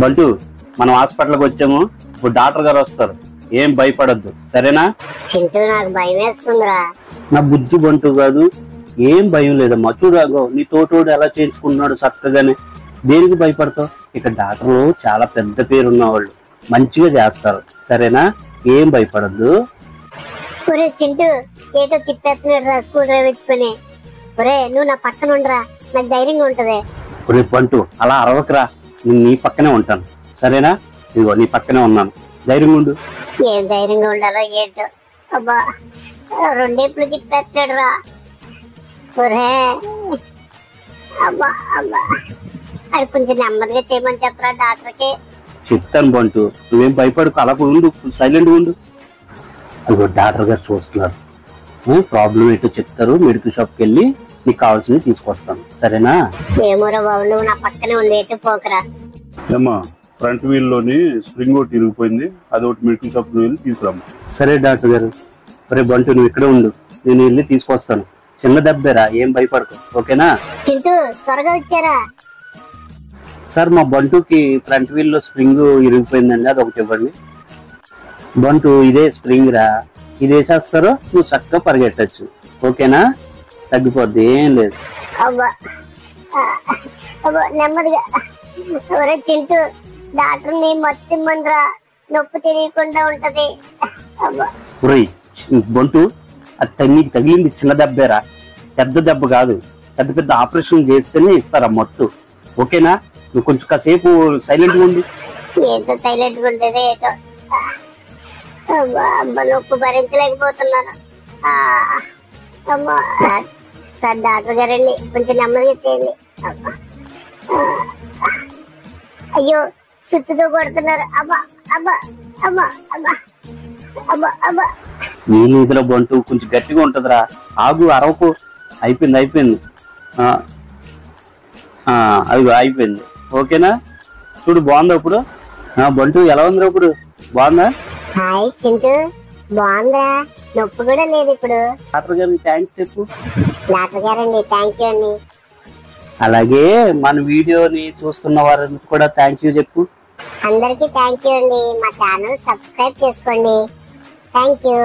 బంటు మనం హాస్పిటల్కి వచ్చాము. ఇప్పుడు డాక్టర్ గారు వస్తారు, ఏం భయపడద్దు, సరేనా? చింటూ నాకు భయం వేస్తుందిరా. నా బుజ్జి బంటు కాదు, ఏం భయం లేదమ్మా. చూడాగో నీ తోటోడు ఎలా చేయించుకుంటున్నాడు చక్కగానే. దేనికి భయపడతావు? ఇక్కడ డాక్టర్లు చాలా పెద్ద పేరున్న వాళ్ళు, మంచిగా చేస్తారు, సరేనా? ఏం భయపడద్దు. ఒరే చింటూ, ఏటో తిప్పేస్తున్నాడు రా స్కూల్ డ్రైవ్ ఇచ్చుకొని. ఒరే నువ్వు నా పక్కన ఉండరా, నాకు ధైర్యంగా ఉంటది. ఒరే బంటు అలా అరవకరా, నేను నీ పక్కనే ఉంటాను, సరేనా? ఇదిగో నీ పక్కనే ఉన్నాను, ధైర్యంగా ఉండు. ఏం ధైర్యంగా ఉండాలో ఏంటో. అబ్బా రెండేపులు తిప్పేస్తాడు రా. ఒరే అబ్బా అబ్బా, అది కొంచెం నెమ్మదిగా చేయమని చెప్పరా డాక్టర్కి. చెప్తాను బంటు, నువ్వేం భయపడకు, అలా ఉండు, సైలెంట్ ఉండు. అదిగో డాక్టర్ గారు చూస్తున్నారు, ప్రాబ్లం ఏంటో చెప్తారు. మెడికల్ షాప్కి వెళ్ళి నీకు కావాల్సినవి తీసుకొస్తాను, సరేనా? ఏమోరా బాబు, నువ్వు నా పక్కనే ఉంది, ఎటు పోకరా. ఏమ్మా, ఫ్రంట్ వీల్ లోని స్ప్రింగ్ ఒకటి ఇరిగిపోయింది, అది ఒకటి మెడికల్ షాప్ వెళ్ళి తీసుకురామ్మా. సరే డాక్టర్ గారు. ఒరే బంటు నువ్వు ఇక్కడే ఉండు, నేను వెళ్ళి తీసుకొస్తాను. చిన్న దెబ్బేరా, ఏం భయపడకు, ఓకేనా? చింటూ త్వరగా వచ్చారా. సార్ మా బంటుకి ఫ్రంట్ వీల్ లో స్ప్రింగ్ ఇరిగిపోయిందండి, అది ఒకటి ఇవ్వండి. బంటు ఇదే స్ప్రింగ్ రా, ఇది వేసేస్తారో నువ్వు చక్కగా పరిగెట్టచ్చు, ఓకేనా? తగ్గిపోద్ది, ఏం లేదు. అబ్బా అబ్బా నెమ్మదిగా. ఒరే చింటూ, డాక్టర్ ని మత్తిమ్మనరా, నొప్పి తెలియకుండా ఉంటది. అబ్బా ఒరేయ్ బంటు, అది నీకు తగిలింది చిన్న దెబ్బేరా, పెద్ద దెబ్బ కాదు. పెద్ద పెద్ద ఆపరేషన్ చేస్తేనే ఇస్తారా మత్తు, ఓకేనా? నువ్వు కొంచెం కాసేపు సైలెంట్ గా ఉండి. ఏంటో సైలెంట్ గా ఉండేది ఏటో. అబ్బా అబ్బా నొప్పి భరించలేకపోతున్నాను. అమ్మా సార్ డాక్టర్ గారండి, కొంచెం నెమ్మదిగా చేయండి. అబ్బా అయ్యో సుత్తుతో కొడుతున్నారు. అబ్బా అబ్బా అబ్బా అబ్బా అబ్బా అబ్బా. నీ నీతిలో బంటు కొంచెం గట్టిగా ఉంటదిరా, ఆగు, అరవకు. అయిపోయింది అయిపోయింది, అదిగో అయిపోయింది, ఓకేనా? చూడు బాగుందా ఇప్పుడు? బంటు ఎలా ఉందిరా ఇప్పుడు, బాగుందా? హాయ్ చింటూ, బాగుందా? నొప్పి కూడా లేదు ఇప్పుడు. డాక్టర్ గారికి థ్యాంక్స్ చెప్పు. డాక్టర్ గారండి థ్యాంక్ యూ అండి. అలాగే మన వీడియోని చూస్తున్న వారికి కూడా థ్యాంక్ యూ చెప్పు. అందరికీ థ్యాంక్ యూ అండి. మా ఛానల్ సబ్స్క్రైబ్ చేసుకోండి. Thank you.